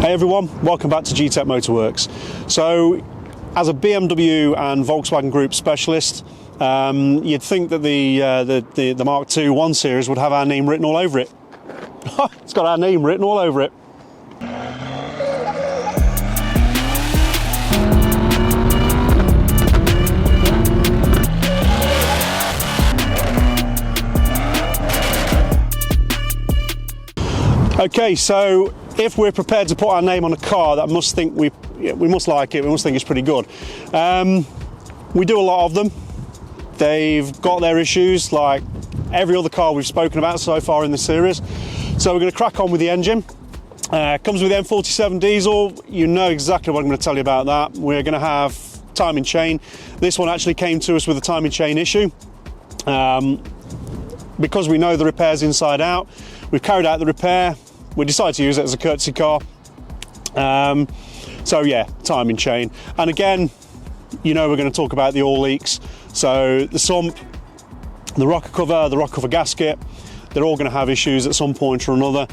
Hey everyone, welcome back to GTEC Motorworks. So, as a BMW and Volkswagen Group specialist, you'd think that the Mark II 1 Series would have our name written all over it. It's got our name written all over it. Okay, so if we're prepared to put our name on a car, that must think we must like it. We must think it's pretty good. We do a lot of them. They've got their issues, like every other car we've spoken about so far in the series. So we're going to crack on with the engine. Comes with the M47 diesel. You know exactly what I'm going to tell you about that. We're going to have timing chain. This one actually came to us with a timing chain issue. Because we know the repair's inside out, we've carried out the repair. We decided to use it as a courtesy car. So yeah, timing chain. And again, you know we're going to talk about the oil leaks. So the sump, the rocker cover gasket, they're all going to have issues at some point or another.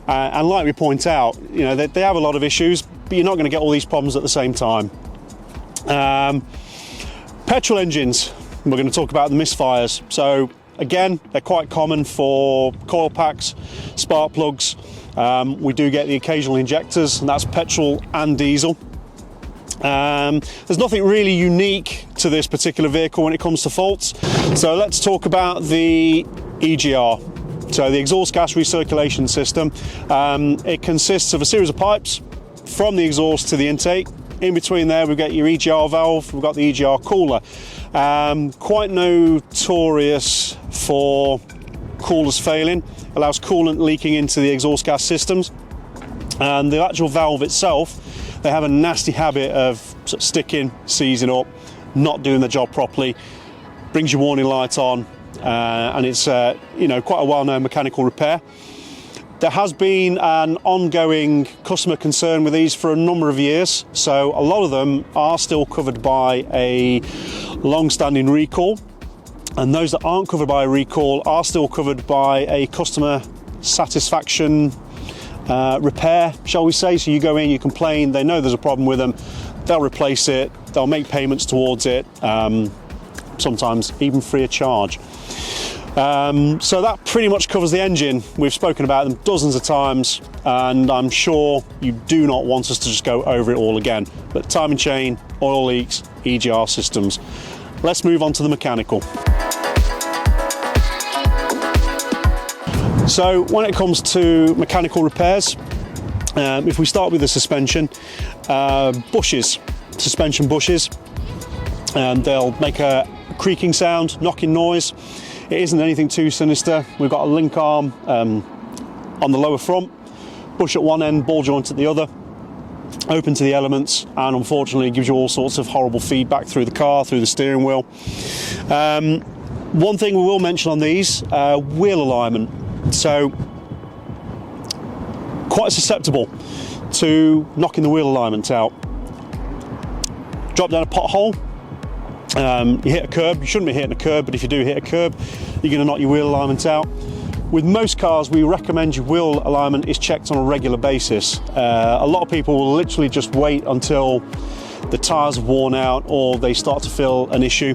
And like we point out, you know, they have a lot of issues, but you're not going to get all these problems at the same time. Petrol engines, we're going to talk about the misfires. So again, they're quite common for coil packs, spark plugs. We do get the occasional injectors, and that's petrol and diesel. There's nothing really unique to this particular vehicle when it comes to faults. So let's talk about the EGR. So the exhaust gas recirculation system. It consists of a series of pipes from the exhaust to the intake. In between there, we've got your EGR valve, we've got the EGR cooler. Quite notorious for coolers failing, allows coolant leaking into the exhaust gas systems. And the actual valve itself, they have a nasty habit of sort of sticking, seizing up, not doing the job properly, brings your warning light on, and it's you know, quite a well-known mechanical repair. There has been an ongoing customer concern with these for a number of years, so a lot of them are still covered by a long-standing recall, and those that aren't covered by a recall are still covered by a customer satisfaction repair, shall we say. So you go in, you complain, they know there's a problem with them, they'll replace it, they'll make payments towards it, sometimes even free of charge. So that pretty much covers the engine. We've spoken about them dozens of times, and I'm sure you do not want us to just go over it all again. But timing chain, oil leaks, EGR systems. Let's move on to the mechanical. So when it comes to mechanical repairs, if we start with the suspension, bushes, suspension bushes, they'll make a creaking sound, knocking noise. It isn't anything too sinister. We've got a link arm on the lower front, bush at one end, ball joint at the other, open to the elements, and unfortunately it gives you all sorts of horrible feedback through the car, through the steering wheel. One thing we will mention on these, wheel alignment. So quite susceptible to knocking the wheel alignment out. Drop down a pothole, you hit a curb. You shouldn't be hitting a curb, but if you do hit a curb, you're going to knock your wheel alignment out. With most cars, we recommend your wheel alignment is checked on a regular basis. A lot of people will literally just wait until the tyres have worn out or they start to feel an issue.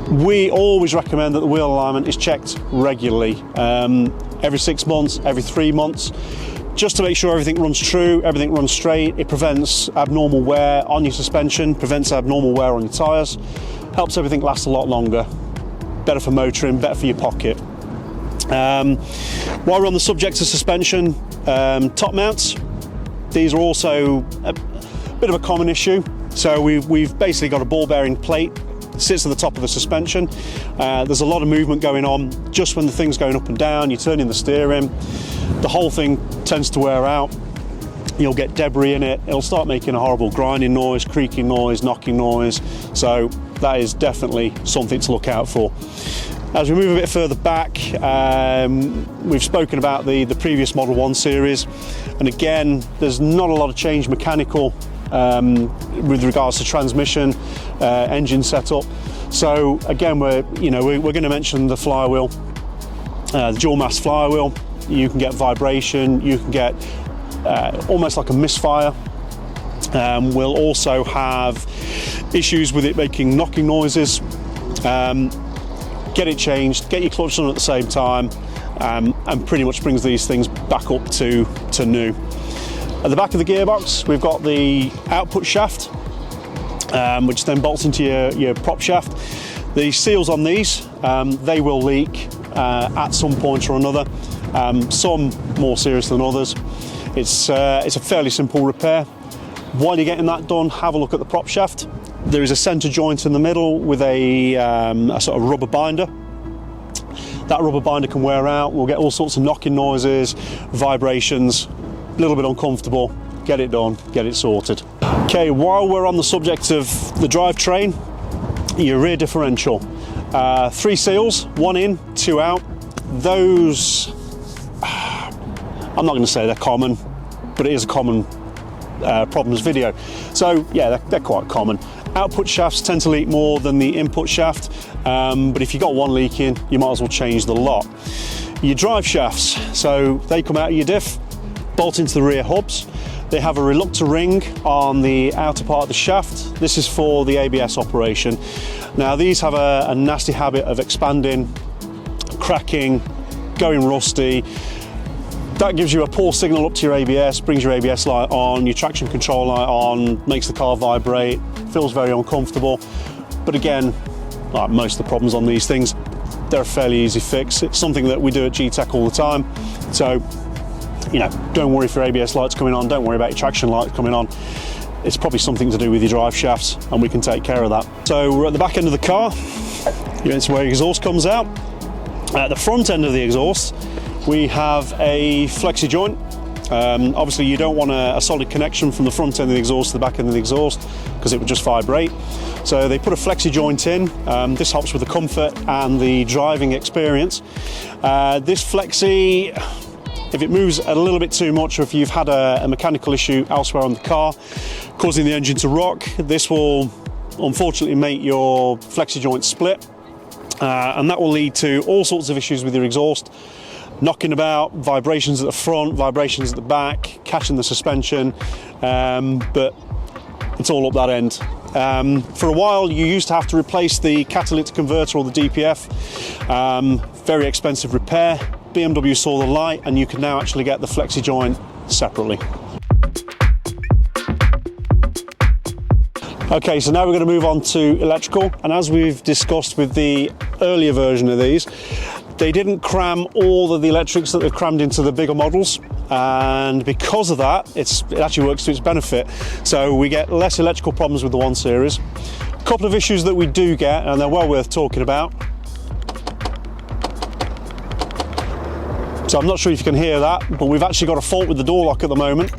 We always recommend that the wheel alignment is checked regularly, every 6 months, every 3 months, just to make sure everything runs true, everything runs straight. It prevents abnormal wear on your suspension, prevents abnormal wear on your tyres, helps everything last a lot longer, better for motoring, better for your pocket. While we're on the subject of suspension, top mounts, these are also a bit of a common issue. So we've basically got a ball bearing plate, sits at the top of the suspension. There's a lot of movement going on just when the thing's going up and down, you're turning the steering, the whole thing tends to wear out. You'll get debris in it, it'll start making a horrible grinding noise, creaking noise, knocking noise. So that is definitely something to look out for. As we move a bit further back, we've spoken about the previous Model 1 series, and again, there's not a lot of change mechanical with regards to transmission, engine setup. So again, we're going to mention the flywheel, the dual mass flywheel. You can get vibration, you can get almost like a misfire. We'll also have issues with it making knocking noises. Get it changed, get your clutch on at the same time, and pretty much brings these things back up to new. At the back of the gearbox, we've got the output shaft, which then bolts into your prop shaft. The seals on these, they will leak at some point or another, some more serious than others. It's a fairly simple repair. While you're getting that done, have a look at the prop shaft. There is a centre joint in the middle with a sort of rubber binder. That rubber binder can wear out. We'll get all sorts of knocking noises, vibrations, a little bit uncomfortable. Get it done, get it sorted. Okay, while we're on the subject of the drivetrain, your rear differential. 3 seals, 1 in, 2 out. Those, I'm not going to say they're common, but it is a common problems video. So yeah, they're quite common. Output shafts tend to leak more than the input shaft, but if you've got one leaking, you might as well change the lot. Your drive shafts, so they come out of your diff, bolt into the rear hubs. They have a reluctor ring on the outer part of the shaft. This is for the ABS operation. Now these have a nasty habit of expanding, cracking, going rusty. That gives you a poor signal up to your ABS, brings your ABS light on, your traction control light on, makes the car vibrate, feels very uncomfortable. But again, like most of the problems on these things, they're a fairly easy fix. It's something that we do at G-Tech all the time. So, you know, don't worry if your ABS light's coming on, don't worry about your traction light coming on. It's probably something to do with your drive shafts, and we can take care of that. So we're at the back end of the car. It's where your exhaust comes out. At the front end of the exhaust, we have a flexi joint. Obviously you don't want a solid connection from the front end of the exhaust to the back end of the exhaust because it would just vibrate. So they put a flexi joint in. This helps with the comfort and the driving experience. This flexi, if it moves a little bit too much, or if you've had a mechanical issue elsewhere on the car causing the engine to rock, this will unfortunately make your flexi joint split, and that will lead to all sorts of issues with your exhaust. Knocking about, vibrations at the front, vibrations at the back, catching the suspension, but it's all up that end. For a while you used to have to replace the catalytic converter or the DPF, very expensive repair. BMW saw the light and you can now actually get the flexi joint separately. Okay, so now we're going to move on to electrical, and as we've discussed with the earlier version of these, they didn't cram all of the electrics that they've crammed into the bigger models, and because of that, it actually works to its benefit. So we get less electrical problems with the 1 Series. A couple of issues that we do get, and they're well worth talking about. So I'm not sure if you can hear that, but we've actually got a fault with the door lock at the moment.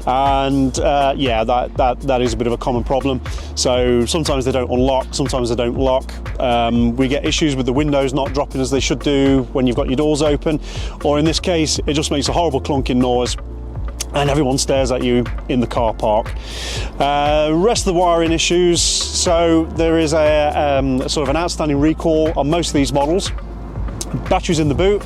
And yeah, that is a bit of a common problem. So sometimes they don't unlock, sometimes they don't lock. We get issues with the windows not dropping as they should do when you've got your doors open, or in this case it just makes a horrible clunking noise and everyone stares at you in the car park. Rest of the wiring issues, so there is a sort of an outstanding recall on most of these models. Batteries in the boot,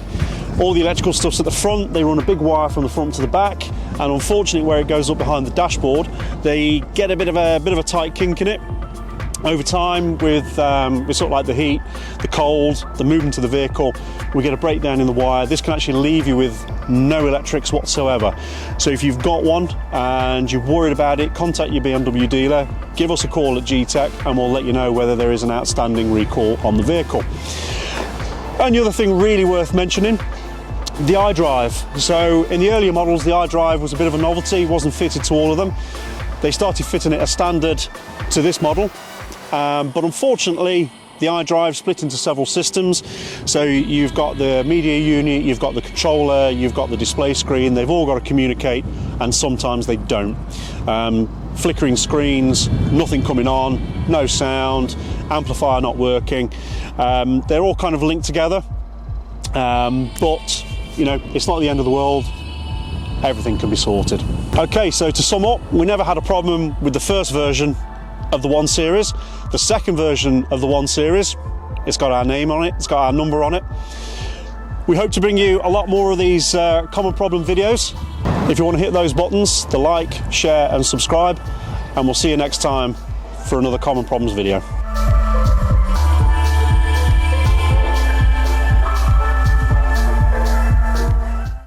all the electrical stuff's at the front. They run a big wire from the front to the back, and unfortunately where it goes up behind the dashboard, they get a bit of a tight kink in it. Over time, with sort of like the heat, the cold, the movement of the vehicle, we get a breakdown in the wire. This can actually leave you with no electrics whatsoever. So if you've got one and you're worried about it, contact your BMW dealer, give us a call at G-Tech, and we'll let you know whether there is an outstanding recall on the vehicle. And the other thing really worth mentioning, the iDrive. So in the earlier models, the iDrive was a bit of a novelty, wasn't fitted to all of them. They started fitting it as standard to this model, but unfortunately the iDrive split into several systems. So you've got the media unit, you've got the controller, you've got the display screen. They've all got to communicate, and sometimes they don't. Flickering screens, nothing coming on, no sound, amplifier not working. They're all kind of linked together, but you know, it's not the end of the world. Everything can be sorted. Okay, so to sum up, we never had a problem with the first version of the 1 Series. The second version of the 1 Series, it's got our name on it, it's got our number on it. We hope to bring you a lot more of these common problem videos. If you want to hit those buttons, the like, share and subscribe, and we'll see you next time for another Common Problems video.